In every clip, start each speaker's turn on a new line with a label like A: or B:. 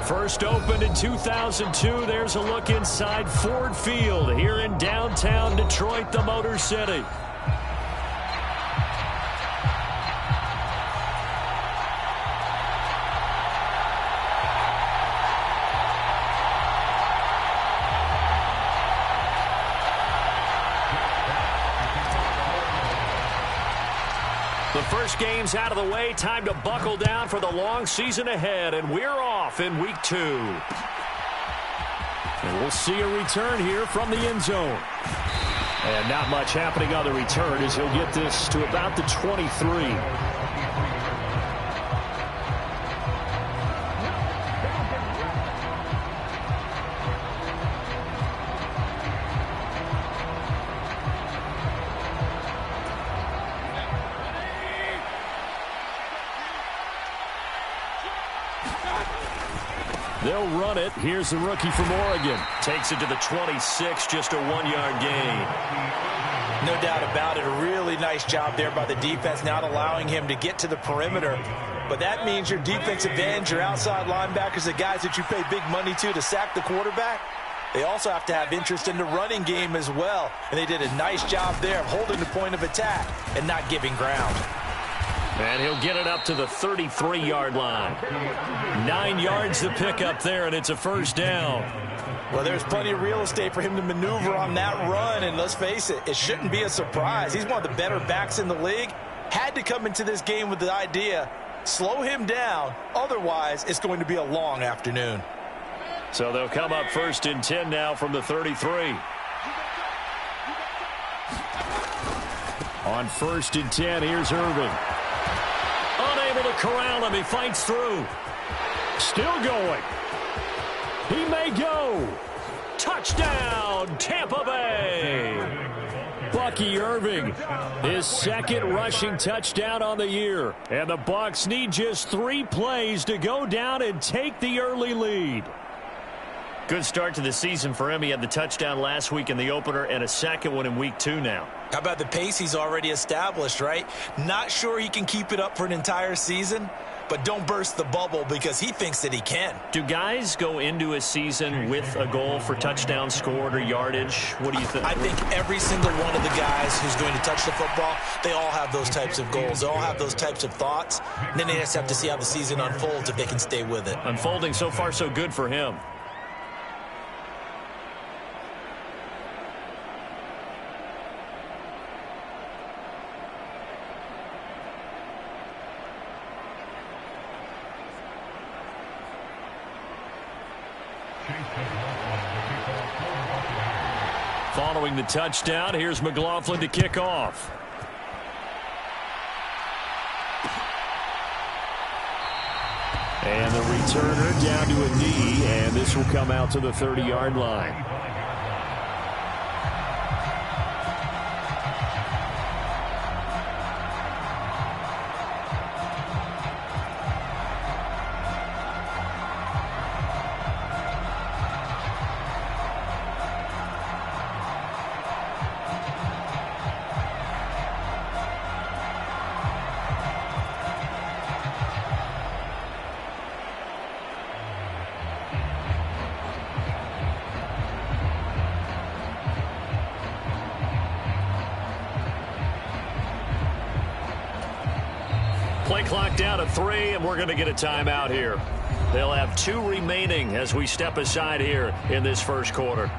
A: First opened in 2002. There's a look inside Ford Field here in downtown Detroit, the Motor City. The first game's out of the way. Time to buckle down for the long season ahead, and we're off in week 2. And we'll see a return here from the end zone. And not much happening on the return as he'll get this to about the 23. They'll run it. Here's the rookie from Oregon. Takes it to the 26, just a 1-yard gain.
B: No doubt about it. A really nice job there by the defense, not allowing him to get to the perimeter. But that means your defensive ends, your outside linebackers, the guys that you pay big money to sack the quarterback, They also have to have interest in the running game as well. And they did a nice job there of holding the point of attack and not giving ground.
A: And he'll get it up to the 33-yard line. 9 yards to pick up there, and it's a first down.
B: Well, there's plenty of real estate for him to maneuver on that run, and let's face it, it shouldn't be a surprise. He's one of the better backs in the league. Had to come into this game with the idea, slow him down, otherwise it's going to be a long afternoon.
A: So they'll come up 1st and 10 now from the 33. On 1st and 10, here's Irving. Unable to corral him. He fights through. Still going. He may go. Touchdown, Tampa Bay. Bucky Irving, his 2nd rushing touchdown on the year. And the Bucs need just 3 plays to go down and take the early lead. Good start to the season for him. He had the touchdown last week in the opener and a 2nd one in week 2 now.
B: How about the pace he's already established, right? Not sure he can keep it up for an entire season, but don't burst the bubble because he thinks that he can.
A: Do guys go into a season with a goal for touchdowns scored or yardage? What do you think?
B: I think every single one of the guys who's going to touch the football, they all have those types of goals. They all have those types of thoughts. And then they just have to see how the season unfolds if they can stay with it.
A: Unfolding so far so good for him. Following the touchdown, here's McLaughlin to kick off. And the returner down to a knee, and this will come out to the 30-yard line. Play clock down to 3, and we're going to get a timeout here. They'll have 2 remaining as we step aside here in this first quarter.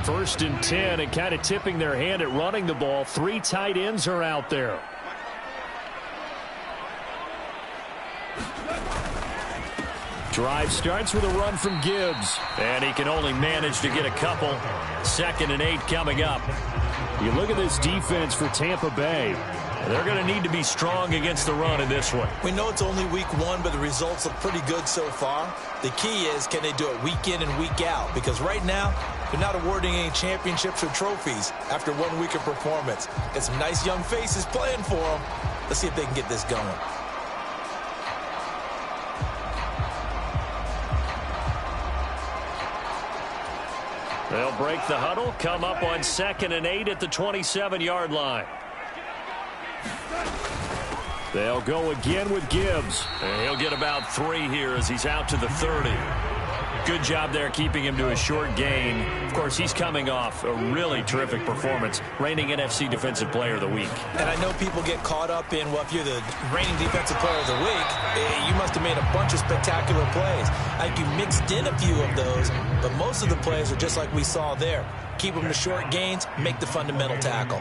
A: First and 10, and kind of tipping their hand at running the ball. 3 tight ends are out there. Drive starts with a run from Gibbs, and he can only manage to get a couple. 2nd and 8 coming up. You look at this defense for Tampa Bay. They're going to need to be strong against the run in this one.
B: We know it's only week 1, but the results look pretty good so far. The key is, can they do it week in and week out? Because right now, they're not awarding any championships or trophies after 1 week of performance. Got some nice young faces playing for them. Let's see if they can get this going.
A: They'll break the huddle, come up on 2nd and 8 at the 27-yard line. They'll go again with Gibbs. And he'll get about 3 here as he's out to the 30. Good job there keeping him to a short gain. Of course, he's coming off a really terrific performance, reigning NFC Defensive Player of the Week.
B: And I know people get caught up in, well, if you're the reigning Defensive Player of the Week, you must have made a bunch of spectacular plays. I think you mixed in a few of those, but most of the plays are just like we saw there. Keep them to short gains, make the fundamental tackle.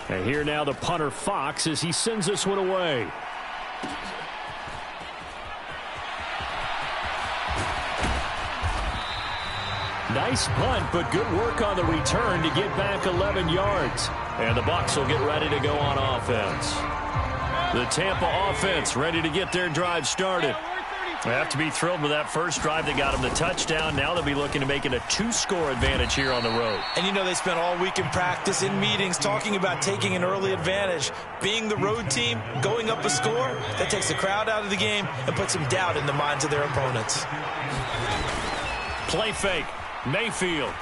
A: And here now the punter Fox as he sends this one away. Nice punt, but good work on the return to get back 11 yards. And the Bucs will get ready to go on offense. The Tampa offense ready to get their drive started. They have to be thrilled with that first drive that got them the touchdown. Now they'll be looking to make it a 2-score advantage here on the road.
B: And you know they spent all week in practice, in meetings, talking about taking an early advantage. Being the road team, going up a score, that takes the crowd out of the game and puts some doubt in the minds of their opponents.
A: Play fake. Mayfield.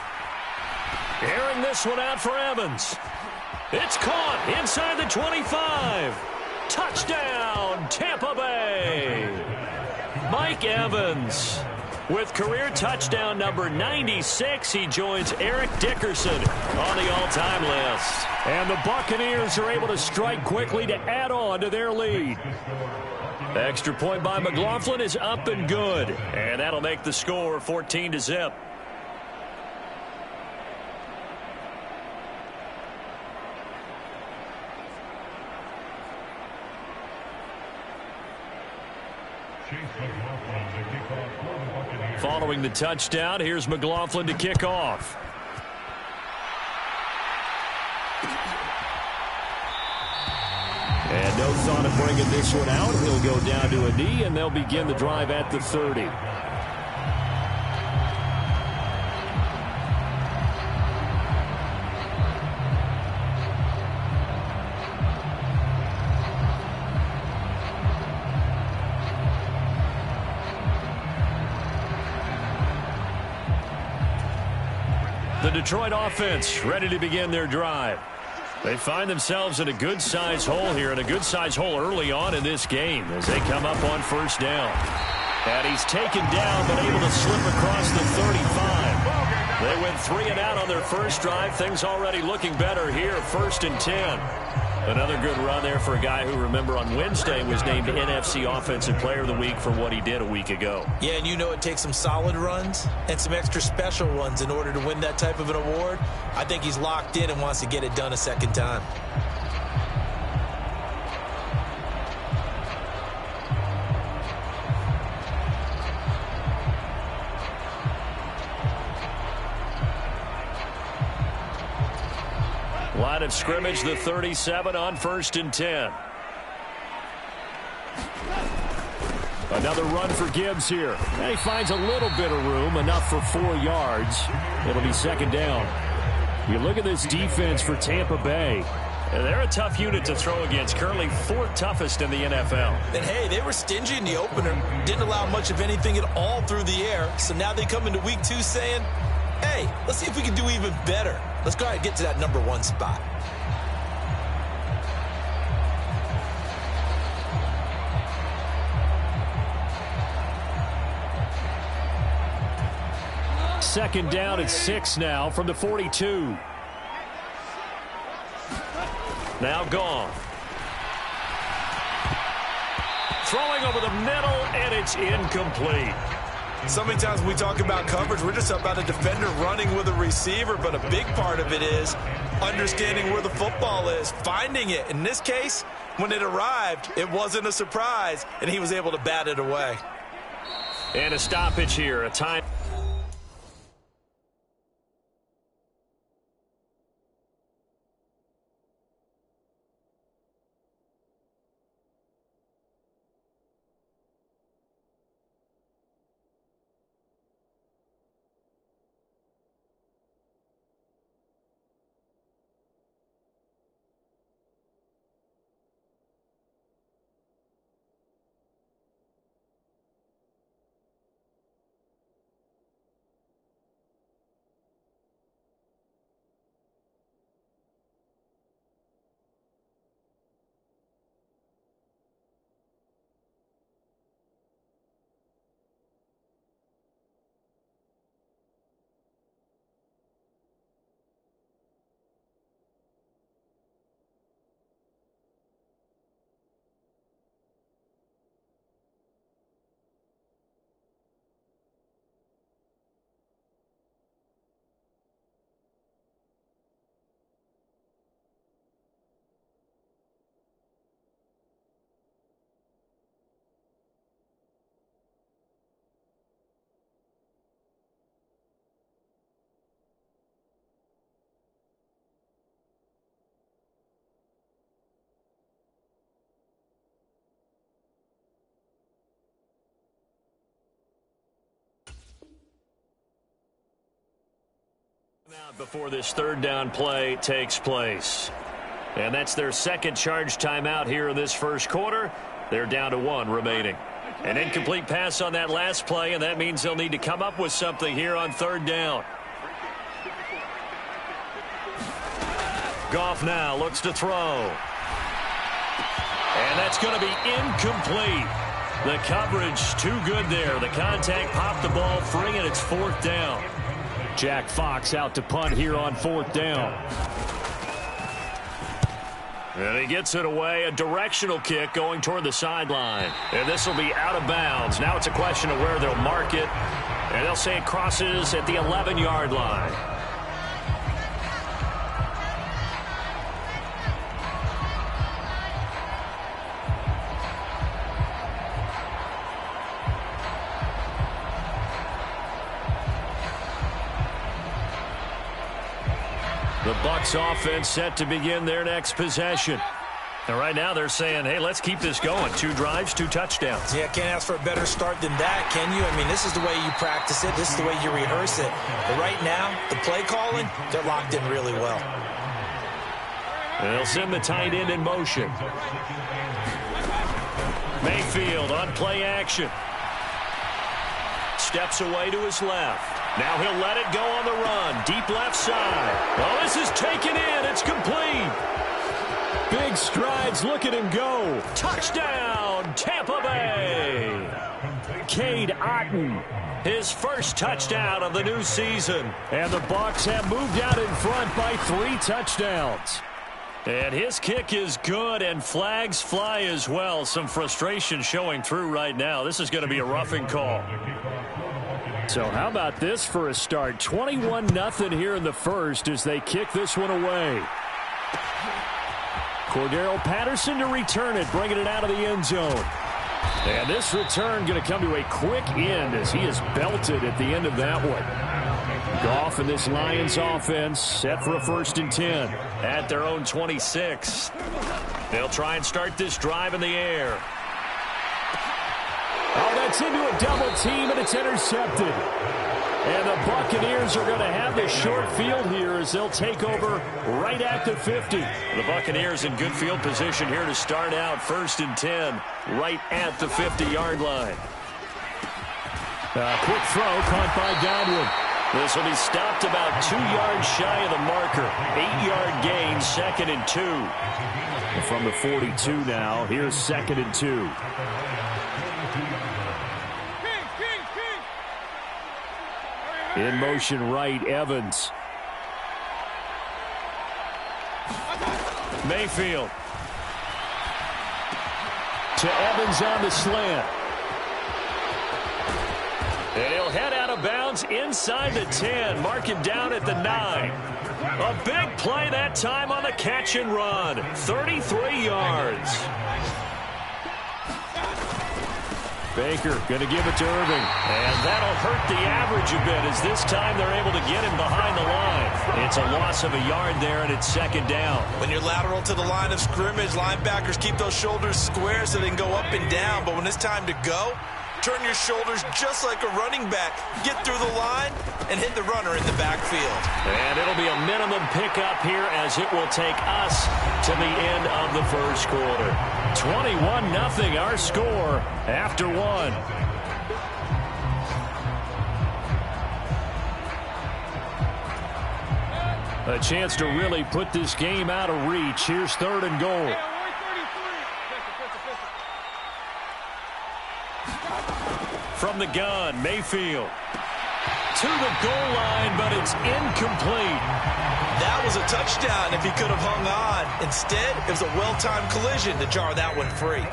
A: Airing this one out for Evans. It's caught inside the 25. Touchdown, Tampa Bay. Mike Evans with career touchdown number 96. He joins Eric Dickerson on the all-time list. And the Buccaneers are able to strike quickly to add on to their lead. Extra point by McLaughlin is up and good. And that'll make the score 14-0. Following the touchdown, here's McLaughlin to kick off. And no thought of bringing this one out. He'll go down to a knee, and they'll begin the drive at the 30. The Detroit offense ready to begin their drive. They find themselves in a good-sized hole here, and a good-sized hole early on in this game as they come up on first down. And he's taken down but able to slip across the 35. They went 3 and out on their first drive. Things already looking better here, 1st and 10. Another good run there for a guy who, remember, on Wednesday was named NFC Offensive Player of the Week for what he did a week ago. Yeah, and you know it takes some solid runs and some extra special ones in order to win that type of an award. I think he's locked in and wants to get it done a second time. Line of scrimmage, the 37 on 1st and 10. Another run for Gibbs here. And he finds a little bit of room, enough for 4 yards. It'll be 2nd down. You look at this defense for Tampa Bay. They're a tough unit to throw against, currently 4th toughest in the NFL.
B: And hey, they were stingy in the opener, didn't allow much of anything at all through the air. So now they come into week 2 saying, hey, let's see if we can do even better. Let's go ahead and get to that number 1 spot.
A: Second down at 6 now from the 42. Now gone. Throwing over the middle, and it's incomplete.
B: So many times when we talk about coverage, we're just about a defender running with a receiver, but a big part of it is understanding where the football is, finding it. In this case, when it arrived, it wasn't a surprise, and he was able to bat it away.
A: And a stoppage here, a time. Before this third down play takes place. And that's their second charge timeout here in this first quarter. They're down to 1 remaining. An incomplete pass on that last play, and that means they'll need to come up with something here on third down. Goff now looks to throw. And that's going to be incomplete. The coverage too good there. The contact popped the ball free, and it's fourth down. Jack Fox out to punt here on fourth down. And he gets it away, a directional kick going toward the sideline. And this will be out of bounds. Now it's a question of where they'll mark it. And they'll say it crosses at the 11-yard line. The Bucs offense set to begin their next possession. And right now they're saying, hey, let's keep this going. 2 drives, 2 touchdowns.
B: Yeah, can't ask for a better start than that, can you? I mean, this is the way you practice it. This is the way you rehearse it. But right now, the play calling, they're locked in really well.
A: And they'll send the tight end in motion. Mayfield on play action. Steps away to his left. Now he'll let it go on the run. Deep left side. Oh, this is taken in. It's complete. Big strides. Look at him go. Touchdown, Tampa Bay. Cade Otton, his first touchdown of the new season. And the Bucs have moved out in front by 3 touchdowns. And his kick is good, and flags fly as well. Some frustration showing through right now. This is going to be a roughing call. So how about this for a start? 21-0 here in the first as they kick this one away. Cordero Patterson to return it, bringing it out of the end zone. And this return going to come to a quick end as he is belted at the end of that one. Goff and this Lions offense set for a 1st and 10 at their own 26. They'll try and start this drive in the air. Oh, that's into a double team, and it's intercepted. And the Buccaneers are going to have the short field here as they'll take over right at the 50. The Buccaneers in good field position here to start out 1st and 10 right at the 50-yard line. Quick throw caught by Godwin. This will be stopped about 2 yards shy of the marker. 8-yard gain, 2nd and 2. And from the 42 now, here's 2nd and 2. In motion right, Evans. Mayfield. To Evans on the slant. And he'll head out of bounds inside the 10. Mark him down at the 9. A big play that time on the catch and run. 33 yards. Baker going to give it to Irving. And that'll hurt the average a bit as this time they're able to get him behind the line. It's a loss of a yard there, and it's 2nd down.
B: When you're lateral to the line of scrimmage, linebackers keep those shoulders square so they can go up and down. But when it's time to go, turn your shoulders just like a running back. Get through the line and hit the runner in the backfield.
A: And it'll be a minimum pickup here as it will take us to the end of the first quarter. 21-0 our score after 1. A chance to really put this game out of reach. Here's 3rd and goal. From the gun, Mayfield. To the goal line, but it's incomplete.
B: That was a touchdown if he could have hung on. Instead, it was a well-timed collision to jar that one free.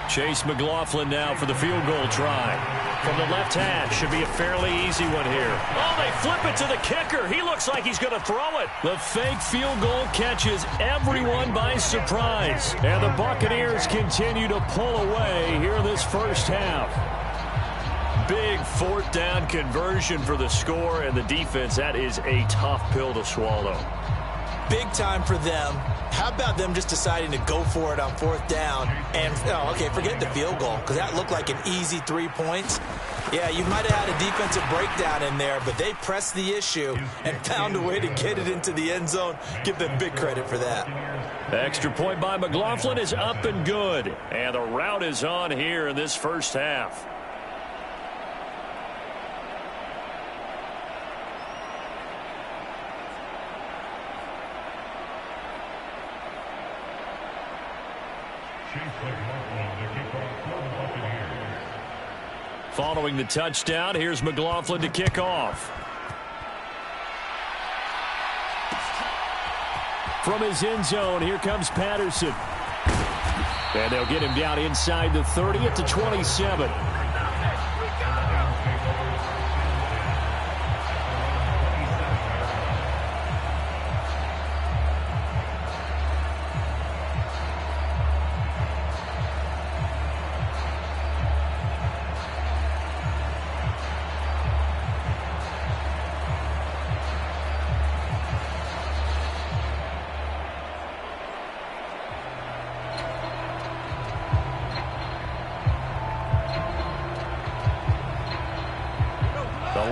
A: Chase McLaughlin now for the field goal try. From the left hash, should be a fairly easy one here. Oh, they flip it to the kicker. He looks like he's going to throw it. The fake field goal catches everyone by surprise. And the Buccaneers continue to pull away here in this first half. big fourth down conversion for the score, and the defense, that is a tough pill to swallow.
B: Big time for them. How about them just deciding to go for it on fourth down? And, okay, forget the field goal, because that looked like an easy 3 points. Yeah, you might have had a defensive breakdown in there, but they pressed the issue and found a way to get it into the end zone. Give them big credit for that.
A: The extra point by McLaughlin is up and good. And the route is on here in this first half. Following the touchdown, here's McLaughlin to kick off. From his end zone, here comes Patterson. And they'll get him down inside the 30 at the 27.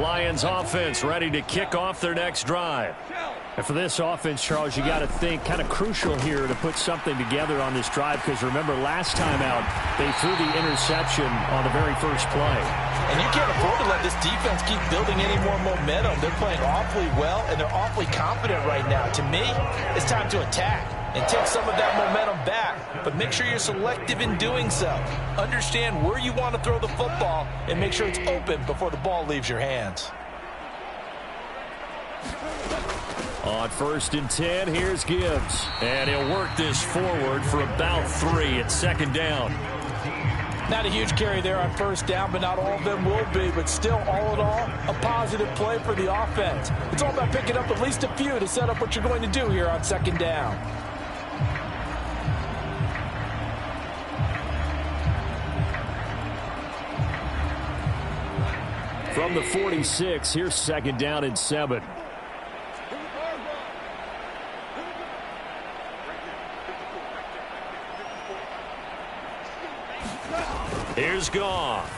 A: Lions offense ready to kick off their next drive. And for this offense, Charles, you got to think kind of crucial here to put something together on this drive, because remember last time out they threw the interception on the very first play.
B: And you can't afford to let this defense keep building any more momentum. They're playing awfully well, and they're awfully confident right now. To me, it's time to attack and take some of that momentum back, but make sure you're selective in doing so. Understand where you want to throw the football and make sure it's open before the ball leaves your hands.
A: On 1st and 10, here's Gibbs. And he'll work this forward for about 3 at second down.
B: Not a huge carry there on first down, but not all of them will be. But still, all in all, a positive play for the offense. It's all about picking up at least a few to set up what you're going to do here on second down.
A: From the 46, here's second down and 7. Here's Goff.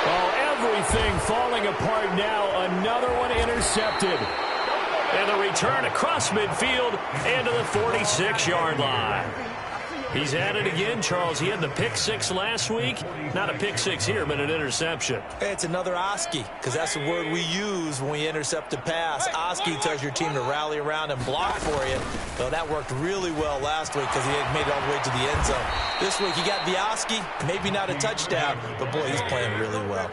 A: Oh, everything falling apart now. Another one intercepted. And the return across midfield and to the 46-yard line. He's at it again, Charles. He had the pick 6 last week. Not a pick 6 here, but an interception.
B: It's another Oski, because that's the word we use when we intercept a pass. Oski tells your team to rally around and block for you. So that worked really well last week because he had made it all the way to the end zone. This week he got the Oski, maybe not a touchdown, but boy, he's playing really well.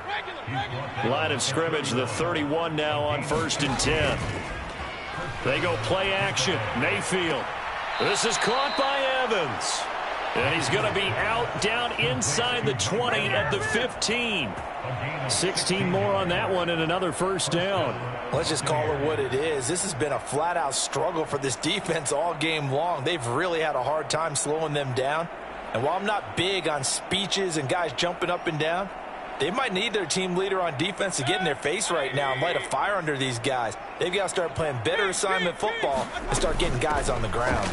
A: Line of scrimmage, the 31 now on 1st and 10. They go play action. Mayfield. This is caught by Evans. And he's going to be out down inside the 20 at the 15. 16 more on that one and another first down.
B: Let's just call it what it is. This has been a flat-out struggle for this defense all game long. They've really had a hard time slowing them down. And while I'm not big on speeches and guys jumping up and down, they might need their team leader on defense to get in their face right now and light a fire under these guys. They've got to start playing better assignment football and start getting guys on the ground.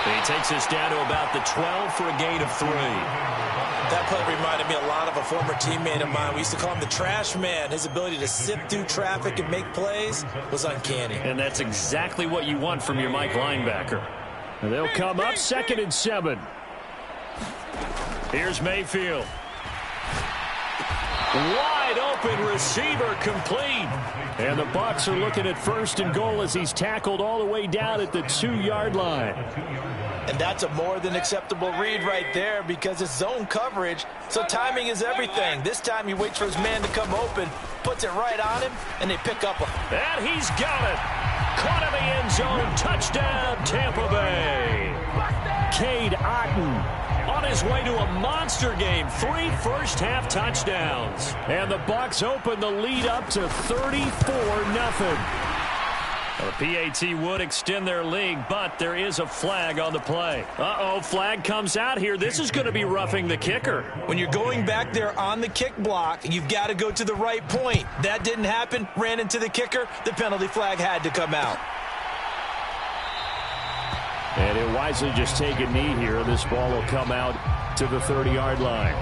A: He takes us down to about the 12 for a gain of 3.
B: That play reminded me a lot of a former teammate of mine. We used to call him the trash man. His ability to sift through traffic and make plays was uncanny.
A: And that's exactly what you want from your Mike linebacker. And they'll come up 2nd and 7. Here's Mayfield. Wide open receiver complete. And the Bucs are looking at 1st and goal as he's tackled all the way down at the 2-yard line.
B: And that's a more than acceptable read right there because it's zone coverage, so timing is everything. This time he waits for his man to come open, puts it right on him, and they pick up.
A: And he's got it. Caught in the end zone. Touchdown, Tampa Bay. Cade Otton on his way to a monster game. 3 first-half touchdowns. And the Bucs open the lead up to 34-0. Well, the PAT would extend their lead, but there is a flag on the play. Uh-oh, flag comes out here. This is going to be roughing the kicker.
B: When you're going back there on the kick block, you've got to go to the right point. That didn't happen. Ran into the kicker. The penalty flag had to come out.
A: And he'll wisely just take a knee here. This ball will come out to the 30-yard line.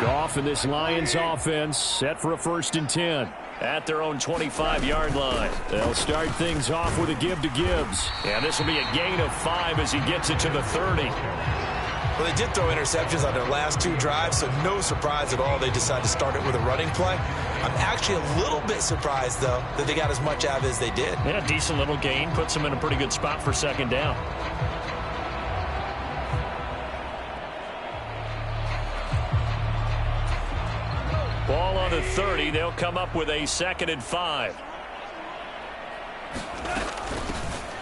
A: Goff and this Lions offense set for a 1st and 10 at their own 25-yard line. They'll start things off with a give to Gibbs. And this will be a gain of 5 as he gets it to the 30.
B: Well, they did throw interceptions on their last 2 drives, so no surprise at all they decided to start it with a running play. I'm actually a little bit surprised, though, that they got as much out of it as they did.
A: Yeah, decent little gain. Puts them in a pretty good spot for 2nd down. Ball on the 30. They'll come up with a 2nd and 5.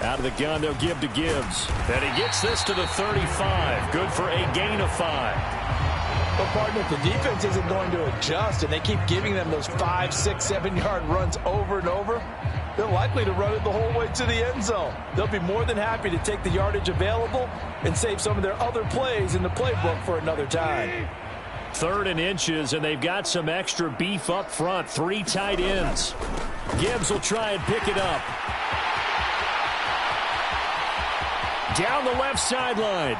A: Out of the gun, they'll give to Gibbs. And he gets this to the 35. Good for a gain of 5.
B: Well, partner, if the defense isn't going to adjust and they keep giving them those 5, 6, 7-yard runs over and over, they're likely to run it the whole way to the end zone. They'll be more than happy to take the yardage available and save some of their other plays in the playbook for another time.
A: 3rd and inches, and they've got some extra beef up front. 3 tight ends. Gibbs will try and pick it up. Down the left sideline.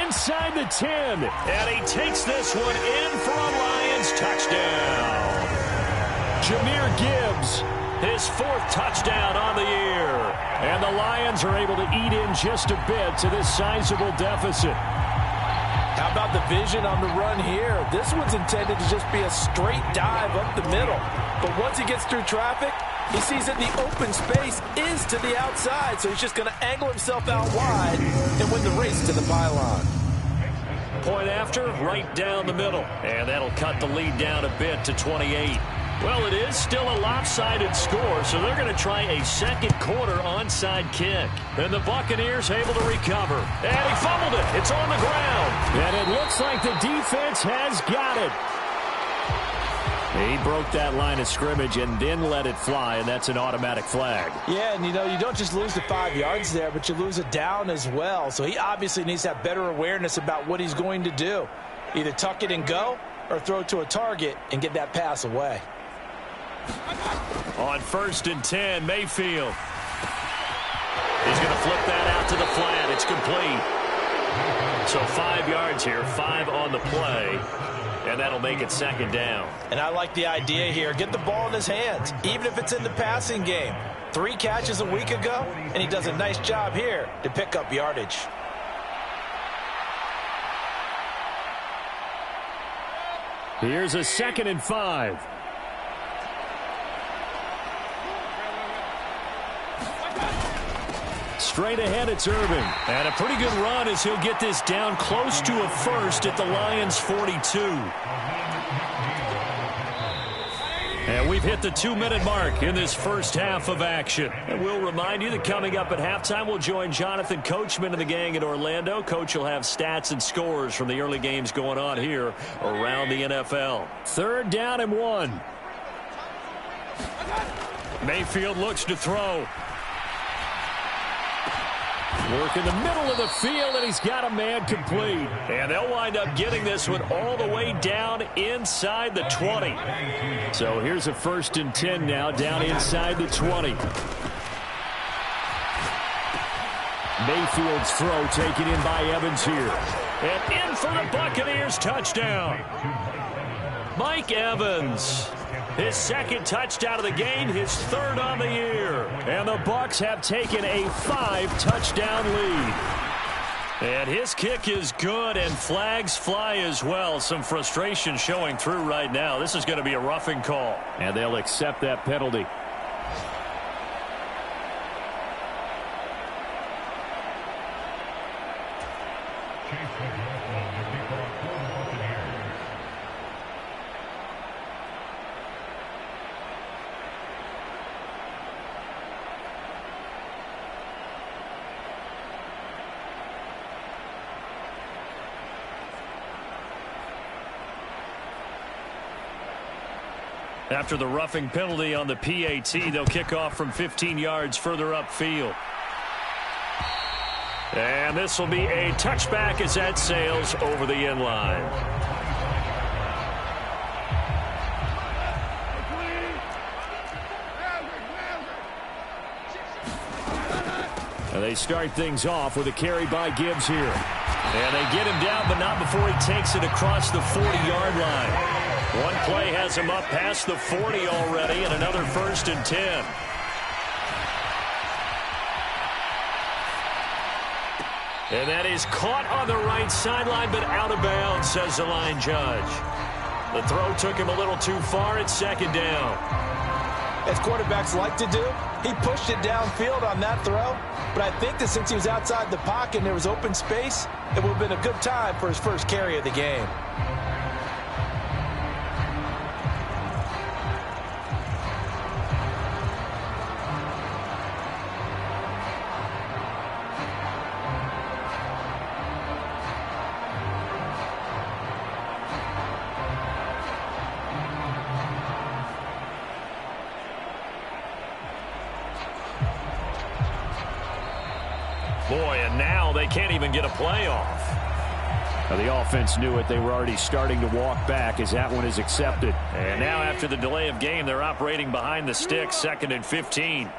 A: Inside the 10. And he takes this one in for a Lions touchdown. Jahmyr Gibbs, his 4th touchdown on the year. And the Lions are able to eat in just a bit to this sizable deficit.
B: How about the vision on the run here? This one's intended to just be a straight dive up the middle. But once he gets through traffic, he sees that the open space is to the outside, so he's just going to angle himself out wide and win the race to the pylon.
A: Point after, right down the middle. And that'll cut the lead down a bit to 28. Well, it is still a lopsided score, so they're going to try a 2nd quarter onside kick. And the Buccaneers able to recover. And he fumbled it. It's on the ground. And it looks like the defense has got it. He broke that line of scrimmage and then let it fly, and that's an automatic flag.
B: Yeah, and you know, you don't just lose the 5 yards there, but you lose it down as well. So he obviously needs to have better awareness about what he's going to do. Either tuck it and go or throw it to a target and get that pass away.
A: On 1st and 10, Mayfield. He's going to flip that out to the flat. It's complete. So 5 yards here, 5 on the play. And that'll make it 2nd down.
B: And I like the idea here. Get the ball in his hands, even if it's in the passing game. 3 catches a week ago, and he does a nice job here to pick up yardage.
A: Here's a 2nd and 5. Straight ahead, it's Irving. And a pretty good run as he'll get this down close to a 1st at the Lions' 42. And we've hit the 2-minute mark in this first half of action. And we'll remind you that coming up at halftime, we'll join Jonathan Coachman and the gang in Orlando. Coach will have stats and scores from the early games going on here around the NFL. 3rd down and 1. Mayfield looks to throw. Work in the middle of the field, and he's got a man complete. And they'll wind up getting this one all the way down inside the 20. So here's a 1st and 10 now, down inside the 20. Mayfield's throw taken in by Evans here. And in for the Buccaneers touchdown. Mike Evans. His 2nd touchdown of the game, his 3rd on the year. And the Bucs have taken a 5-touchdown lead. And his kick is good, and flags fly as well. Some frustration showing through right now. This is going to be a roughing call. And they'll accept that penalty. After the roughing penalty on the PAT, they'll kick off from 15 yards further upfield. And this will be a touchback as that sails over the end line. And they start things off with a carry by Gibbs here. And they get him down, but not before he takes it across the 40-yard line. One play has him up past the 40 already, and another 1st and 10. And that is caught on the right sideline, but out of bounds, says the line judge. The throw took him a little too far at 2nd down.
B: As quarterbacks like to do, he pushed it downfield on that throw. But I think that since he was outside the pocket and there was open space, it would have been a good time for his first carry of the game.
A: Boy, and now they can't even get a play off. Now the offense knew it. They were already starting to walk back as that one is accepted. And now after the delay of game, they're operating behind the sticks, 2nd and 15.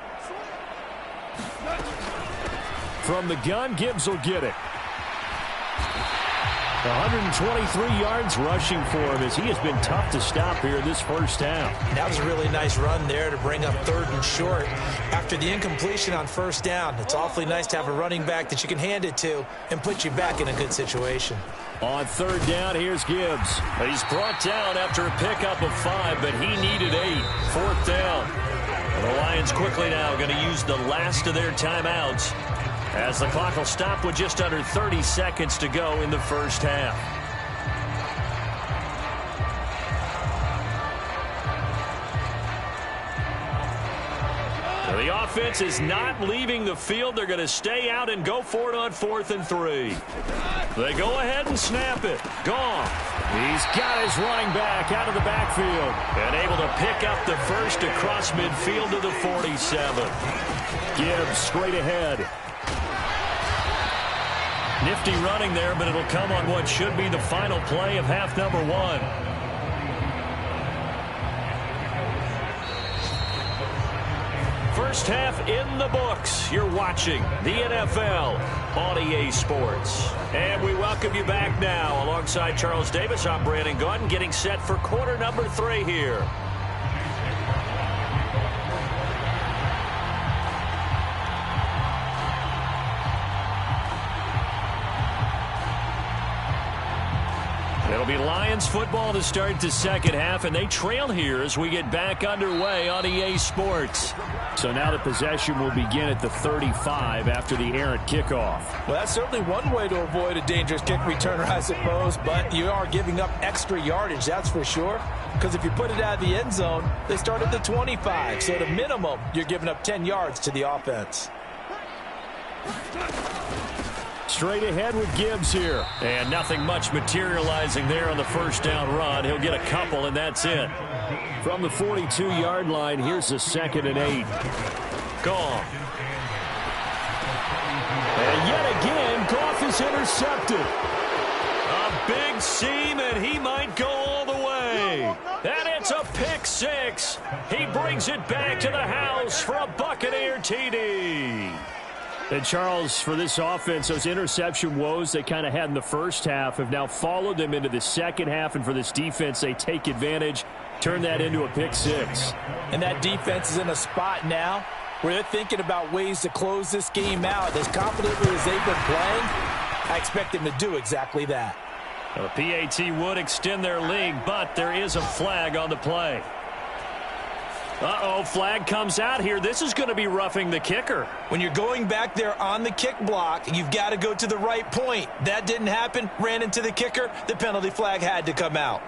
A: From the gun, Gibbs will get it. 123 yards rushing for him as he has been tough to stop here this first half.
B: That was a really nice run there to bring up 3rd and short. After the incompletion on 1st down, it's awfully nice to have a running back that you can hand it to and put you back in a good situation.
A: On 3rd down, here's Gibbs. He's brought down after a pickup of 5, but he needed 8. 4th down. And the Lions quickly now going to use the last of their timeouts, as the clock will stop with just under 30 seconds to go in the first half. So the offense is not leaving the field. They're going to stay out and go for it on 4th and 3. They go ahead and snap it. Gone. He's got his running back out of the backfield and able to pick up the first across midfield to the 47. Gibbs straight ahead. Nifty running there, but it'll come on what should be the final play of half number 1. First half in the books. You're watching the NFL on EA Sports. And we welcome you back now. Alongside Charles Davis, I'm Brandon Gaudin, getting set for quarter number 3 here. It'll be Lions football to start the second half, and they trail here as we get back underway on EA Sports. So now the possession will begin at the 35 after the errant kickoff.
B: Well, that's certainly one way to avoid a dangerous kick returner, I suppose, but you are giving up extra yardage, that's for sure. Because if you put it out of the end zone, they start at the 25. So at a minimum, you're giving up 10 yards to the offense.
A: Straight ahead with Gibbs here. And nothing much materializing there on the first down run. He'll get a couple, and that's it. From the 42-yard line, here's the 2nd and 8. Gone. And yet again, Goff is intercepted. A big seam, and he might go all the way. And it's a pick 6. He brings it back to the house for a Buccaneer TD. And Charles, for this offense, those interception woes they kind of had in the first half have now followed them into the second half. And for this defense, they take advantage, turn that into a pick 6.
B: And that defense is in a spot now where they're thinking about ways to close this game out. As confidently as they've been playing, I expect him to do exactly that.
A: The PAT would extend their lead, but there is a flag on the play. Uh-oh, flag comes out here. This is going to be roughing the kicker.
B: When you're going back there on the kick block, you've got to go to the right point. That didn't happen. Ran into the kicker. The penalty flag had to come out.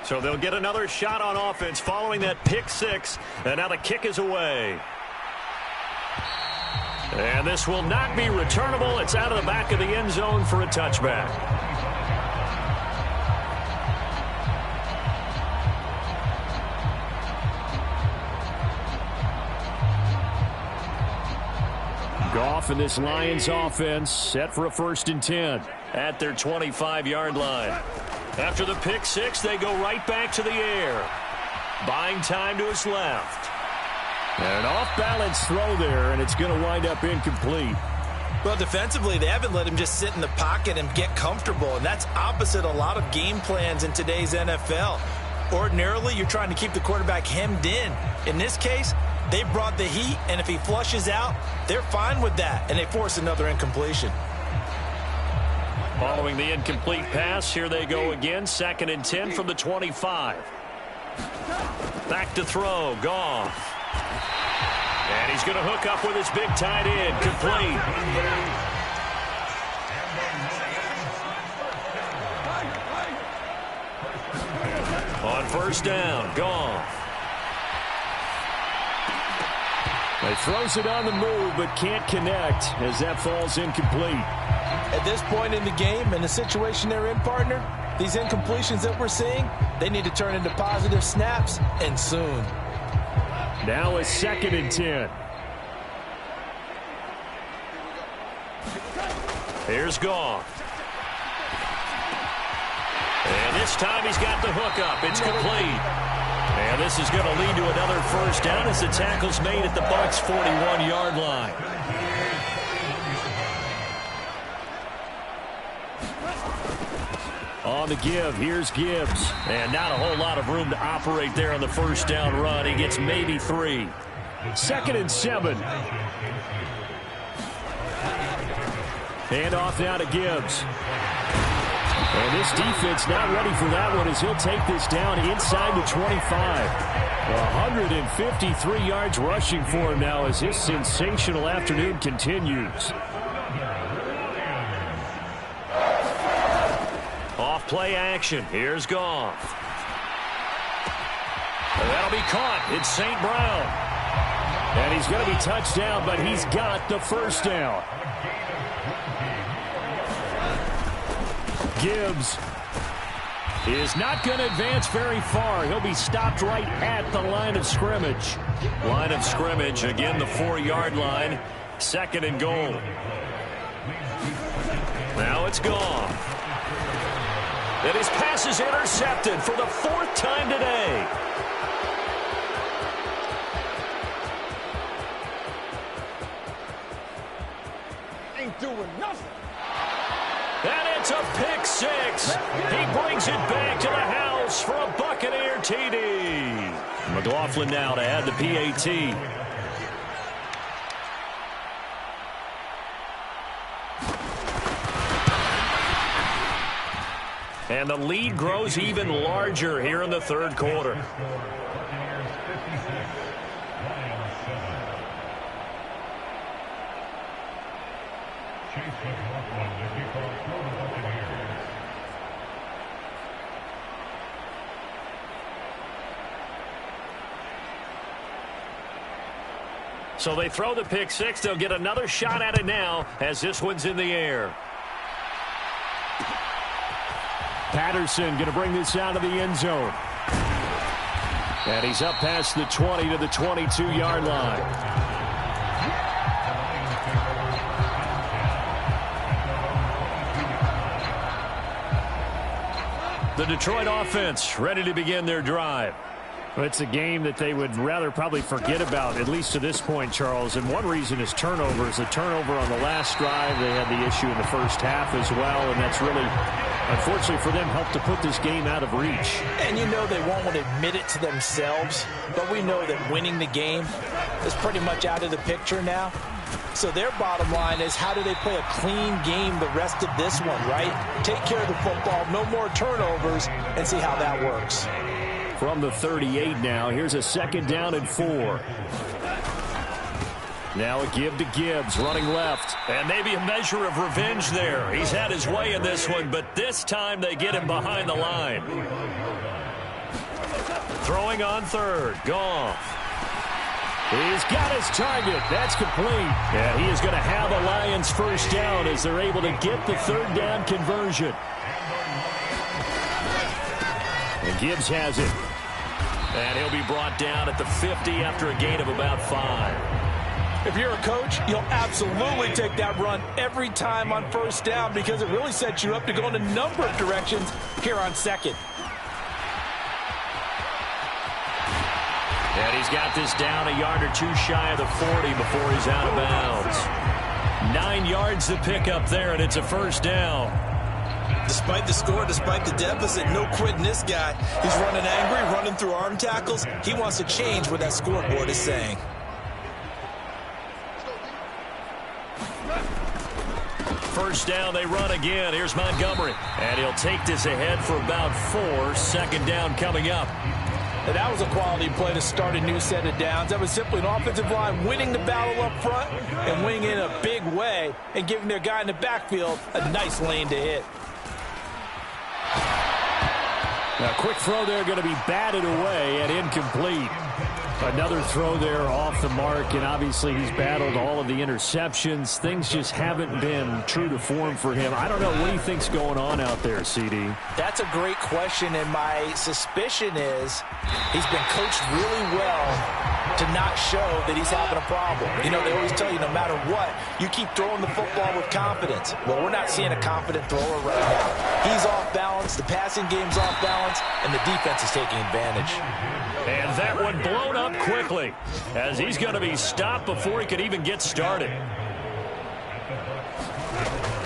A: So they'll get another shot on offense following that pick six, and now the kick is away. And this will not be returnable. It's out of the back of the end zone for a touchback. Goff and this Lions offense set for a 1st and 10 at their 25-yard line. After the pick six, they go right back to the air. Buying time to his left. And an off-balance throw there, and it's going to wind up incomplete.
B: Well, defensively, they haven't let him just sit in the pocket and get comfortable, and that's opposite a lot of game plans in today's NFL. Ordinarily, you're trying to keep the quarterback hemmed in. In this case, they brought the heat, and if he flushes out, they're fine with that, and they force another incompletion.
A: Following the incomplete pass, here they go again, 2nd and 10 from the 25. Back to throw, Goff. And he's going to hook up with his big tight end, complete. On 1st down, Goff. He throws it on the move, but can't connect as that falls incomplete.
B: At this point in the game and the situation they're in, partner, these incompletions that we're seeing, they need to turn into positive snaps, and soon.
A: Now a 2nd and 10. Here's Goff. And this time he's got the hookup. It's complete. And this is going to lead to another 1st down as the tackle's made at the Bucs' 41-yard line. On the give, here's Gibbs. And not a whole lot of room to operate there on the 1st down run. He gets maybe 3. 2nd and 7. Hand off now to Gibbs. And this defense not ready for that one as he'll take this down inside the 25. 153 yards rushing for him now as his sensational afternoon continues. Off play action. Here's Goff. And that'll be caught. It's St. Brown. And he's going to be touched down, but he's got the 1st down. Gibbs is not going to advance very far. He'll be stopped right at the line of scrimmage. Line of scrimmage, again, the 4-yard line. 2nd and goal. Now it's Goff. And his pass is intercepted for the 4th time today.
C: Ain't doing nothing.
A: And it's a pick six. He brings it back to the house for a Buccaneer TD. McLaughlin now to add the PAT. And the lead grows even larger here in the 3rd quarter. So they throw the pick six. They'll get another shot at it now as this one's in the air. Patterson going to bring this out of the end zone. And he's up past the 20 to the 22-yard line. The Detroit offense ready to begin their drive. Well, it's a game that they would rather probably forget about, at least to this point, Charles. And one reason is turnovers. A turnover on the last drive. They had the issue in the first half as well, and that's really unfortunately for them, helped to put this game out of reach.
B: And you know they won't want to admit it to themselves, but we know that winning the game is pretty much out of the picture now. So their bottom line is, how do they play a clean game the rest of this one, right? Take care of the football, no more turnovers, and see how that works.
A: From the 38 now, here's a 2nd down and 4. Now a give to Gibbs, running left. And maybe a measure of revenge there. He's had his way in this one, but this time they get him behind the line. Throwing on 3rd, Goff. He's got his target. That's complete. And he is going to have a Lions 1st down as they're able to get the 3rd down conversion. And Gibbs has it. And he'll be brought down at the 50 after a gain of about 5.
B: If you're a coach, you'll absolutely take that run every time on 1st down because it really sets you up to go in a number of directions here on 2nd.
A: And he's got this down a yard or 2 shy of the 40 before he's out of bounds. 9 yards to pick up there, and it's a 1st down.
B: Despite the score, despite the deficit, no quitting this guy. He's running angry, running through arm tackles. He wants to change what that scoreboard is saying.
A: First down, they run again. Here's Montgomery. And he'll take this ahead for about 4. 2nd down coming up.
B: And that was a quality play to start a new set of downs. That was simply an offensive line winning the battle up front and winning in a big way and giving their guy in the backfield a nice lane to hit.
A: A quick throw there, going to be batted away and incomplete. Another throw there off the mark, and obviously he's battled all of the interceptions. Things just haven't been true to form for him. I don't know what he thinks going on out there, CD.
B: That's a great question, and my suspicion is he's been coached really well to not show that he's having a problem. You know, they always tell you no matter what, you keep throwing the football with confidence. Well, we're not seeing a confident thrower right now. He's off balance, the passing game's off balance, and the defense is taking advantage.
A: And that one blown up quickly as he's going to be stopped before he could even get started.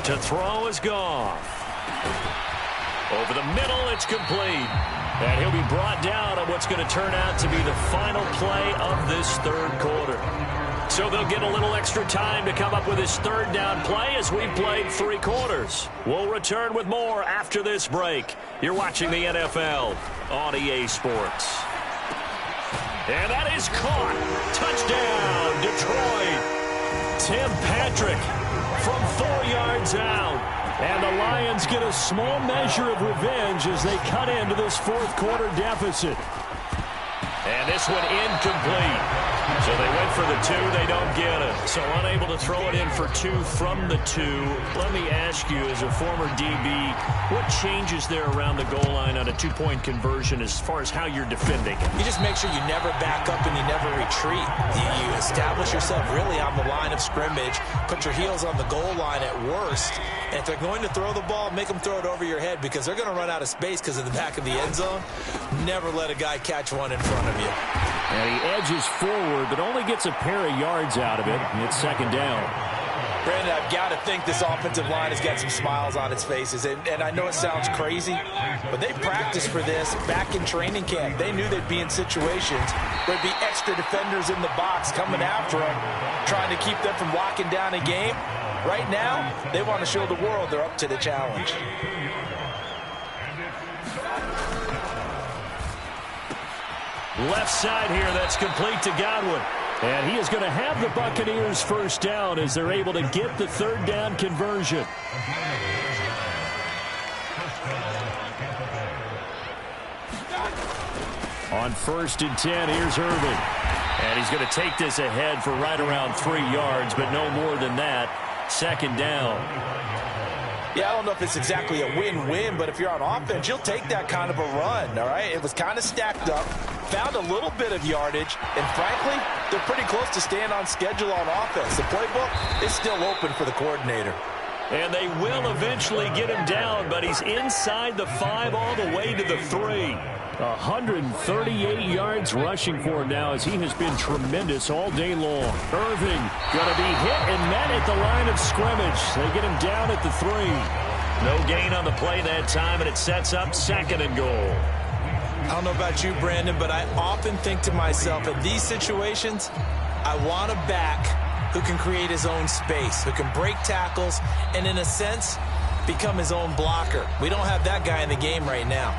A: To throw is Goff. Over the middle, it's complete. And he'll be brought down on what's going to turn out to be the final play of this 3rd quarter. So they'll get a little extra time to come up with his 3rd down play as we've played 3 quarters. We'll return with more after this break. You're watching the NFL on EA Sports. And that is caught. Touchdown, Detroit. Tim Patrick from 4 yards out. And the Lions get a small measure of revenge as they cut into this 4th quarter deficit. And this one incomplete. So they went for the 2. They don't get it. So unable to throw it in for 2 from the 2. Let me ask you, as a former DB, what changes there around the goal line on a 2-point conversion as far as how you're defending?
B: You just make sure you never back up and you never retreat. You establish yourself really on the line of scrimmage, put your heels on the goal line at worst, and if they're going to throw the ball, make them throw it over your head because they're going to run out of space because of the back of the end zone. Never let a guy catch one in front of you.
A: And he edges forward, but only gets a pair of yards out of it. It's 2nd down.
B: Brandon, I've got to think this offensive line has got some smiles on its faces. And I know it sounds crazy, but they practiced for this back in training camp. They knew they'd be in situations where there'd be extra defenders in the box coming after them, trying to keep them from locking down a game. Right now, they want to show the world they're up to the challenge.
A: Left side here, that's complete to Godwin. And he is going to have the Buccaneers 1st down as they're able to get the 3rd down conversion. On 1st and 10, here's Irving. And he's going to take this ahead for right around 3 yards, but no more than that. 2nd down.
B: Yeah, I don't know if it's exactly a win-win, but if you're on offense, you'll take that kind of a run, all right? It was kind of stacked up, found a little bit of yardage, and frankly, they're pretty close to staying on schedule on offense. The playbook is still open for the coordinator.
A: And they will eventually get him down, but he's inside the 5 all the way to the 3. 138 yards rushing for him now as he has been tremendous all day long. Irving going to be hit and met at the line of scrimmage. They get him down at the 3. No gain on the play that time, and it sets up 2nd and goal.
B: I don't know about you, Brandon, but I often think to myself, in these situations, I want a back who can create his own space, who can break tackles, and in a sense, become his own blocker. We don't have that guy in the game right now.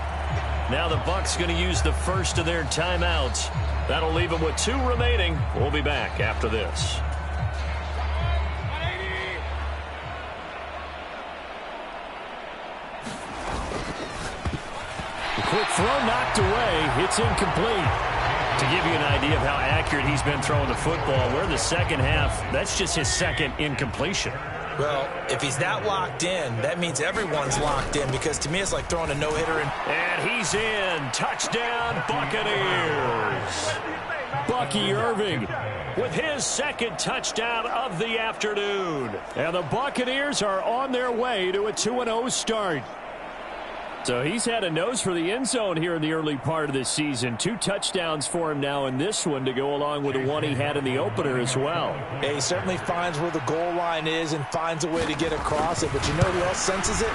A: Now the Bucs going to use the first of their timeouts. That'll leave them with 2 remaining. We'll be back after this. The quick throw knocked away. It's incomplete. To give you an idea of how accurate he's been throwing the football, we're in the second half. That's just his 2nd incompletion.
B: Well, if he's that locked in, that means everyone's locked in, because to me it's like throwing a no-hitter.
A: And he's in. Touchdown, Buccaneers. Bucky Irving with his 2nd touchdown of the afternoon. And the Buccaneers are on their way to a 2-0 start. So he's had a nose for the end zone here in the early part of this season. 2 touchdowns for him now in this one to go along with the one he had in the opener as well.
B: Yeah, he certainly finds where the goal line is and finds a way to get across it. But you know who else senses it?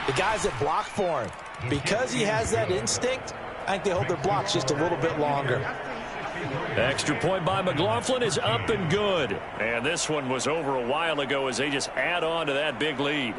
B: The guys that block for him. Because he has that instinct, I think they hold their blocks just a little bit longer.
A: Extra point by McLaughlin is up and good. And this one was over a while ago as they just add on to that big lead.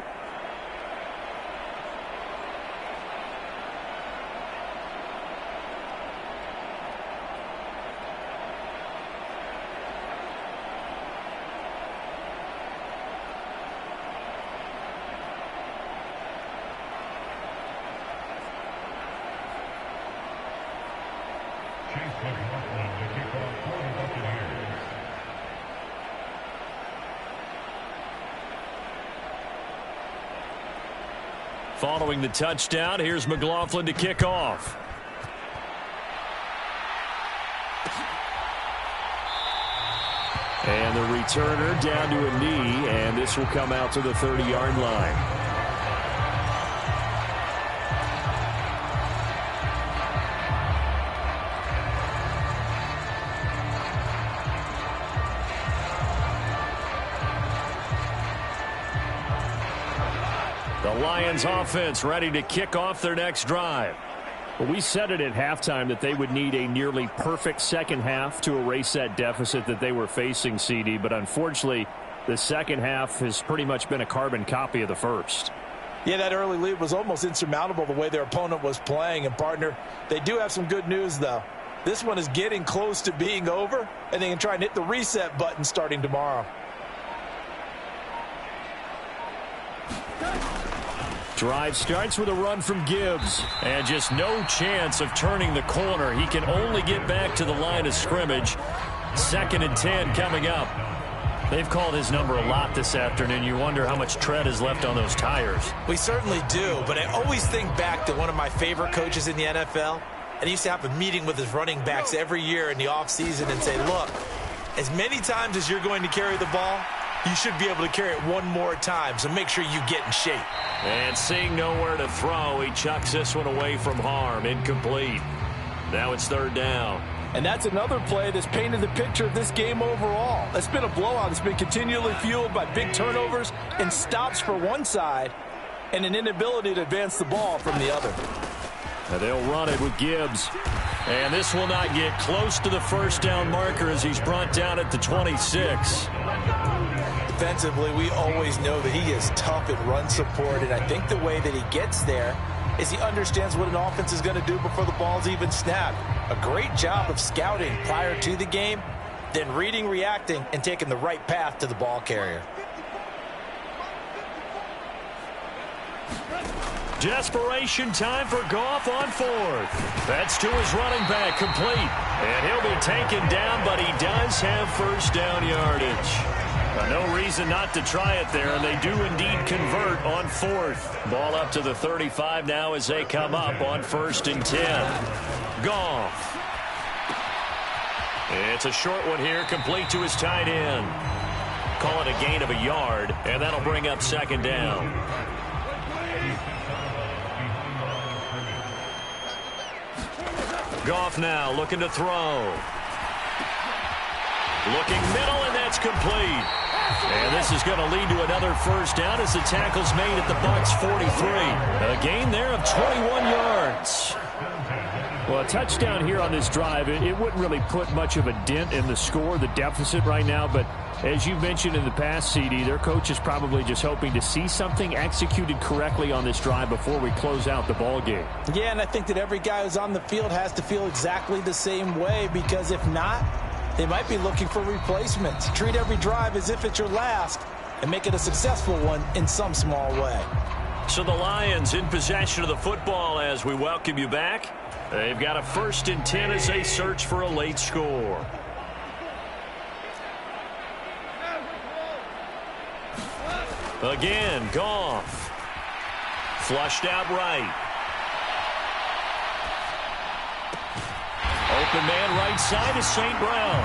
A: Following the touchdown, here's McLaughlin to kick off. And the returner down to a knee, and this will come out to the 30-yard line. The Lions offense ready to kick off their next drive. Well, we said it at halftime that they would need a nearly perfect second half to erase that deficit that they were facing, CD. But unfortunately, the second half has pretty much been a carbon copy of the first.
B: Yeah, that early lead was almost insurmountable the way their opponent was playing. And, partner, they do have some good news, though. This one is getting close to being over, and they can try and hit the reset button starting tomorrow.
A: Drive starts with a run from Gibbs. And just no chance of turning the corner. He can only get back to the line of scrimmage. 2nd and 10 coming up. They've called his number a lot this afternoon. You wonder how much tread is left on those tires.
B: We certainly do, but I always think back to one of my favorite coaches in the NFL. And he used to have a meeting with his running backs every year in the offseason and say, look, as many times as you're going to carry the ball, you should be able to carry it one more time, so make sure you get in shape.
A: And seeing nowhere to throw, he chucks this one away from harm. Incomplete. Now it's 3rd down.
D: And that's another play that's painted the picture of this game overall. It's been a blowout. It's been continually fueled by big turnovers and stops for one side and an inability to advance the ball from the other.
A: And they'll run it with Gibbs. And this will not get close to the first down marker as he's brought down at the 26.
B: Defensively, we always know that he is tough in run support, and I think the way that he gets there is he understands what an offense is going to do before the ball's even snapped. A great job of scouting prior to the game, then reading, reacting, and taking the right path to the ball carrier.
A: Desperation time for Goff on 4th. That's to his running back, complete. And he'll be taken down, but he does have first down yardage. No reason not to try it there, and they do indeed convert on 4th. Ball up to the 35 now as they come up on 1st and 10. Goff. It's a short one here, complete to his tight end. Call it a gain of a yard, and that'll bring up 2nd down. Goff now looking to throw. Looking middle, and that's complete. And this is going to lead to another first down as the tackle's made at the Bucs 43. A gain there of 21 yards. Well, a touchdown here on this drive, it wouldn't really put much of a dent in the score, the deficit right now. But as you mentioned in the past, CD, their coach is probably just hoping to see something executed correctly on this drive before we close out the ball game.
D: Yeah, and I think that every guy who's on the field has to feel exactly the same way, because if not, they might be looking for replacements. Treat every drive as if it's your last and make it a successful one in some small way.
A: So the Lions in possession of the football as we welcome you back. They've got a 1st and 10 as they search for a late score. Again, Goff. Flushed out right. Open man right side is St. Brown.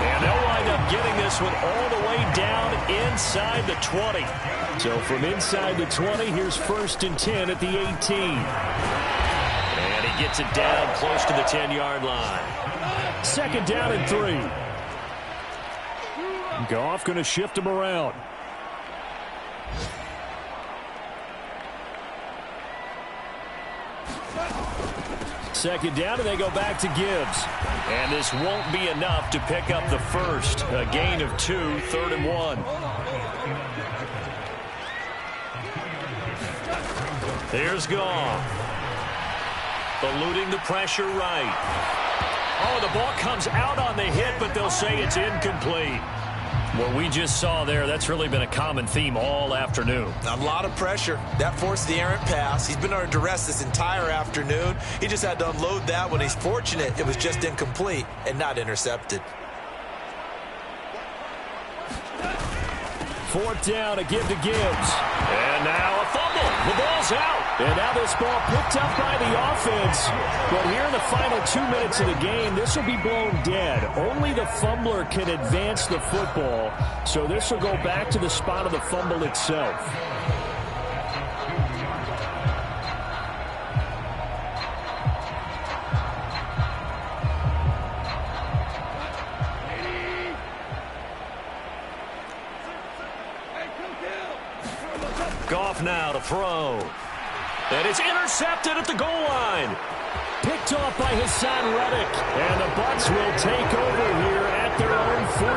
A: And they'll wind up getting this one all the way down inside the 20. So from inside the 20, here's 1st and 10 at the 18. And he gets it down close to the 10-yard line. 2nd down and 3. Goff going to shift him around. Second down, and they go back to Gibbs. And this won't be enough to pick up the first. A gain of 2, 3rd and 1. Here's Goff. Eluding the pressure right. Oh, the ball comes out on the hit, but they'll say it's incomplete. What we just saw there, that's really been a common theme all afternoon.
B: A lot of pressure. That forced the errant pass. He's been under duress this entire afternoon. He just had to unload that one. He's fortunate it was just incomplete and not intercepted.
A: 4th down, a give to Gibbs. And now a fumble. The ball's out. And now this ball picked up by the offense. But here in the final 2 minutes of the game, this will be blown dead. Only the fumbler can advance the football. So this will go back to the spot of the fumble itself. Goff now to throw. And it's intercepted at the goal line. Picked off by Hassan Reddick. And the Bucs will take over here at their own 40.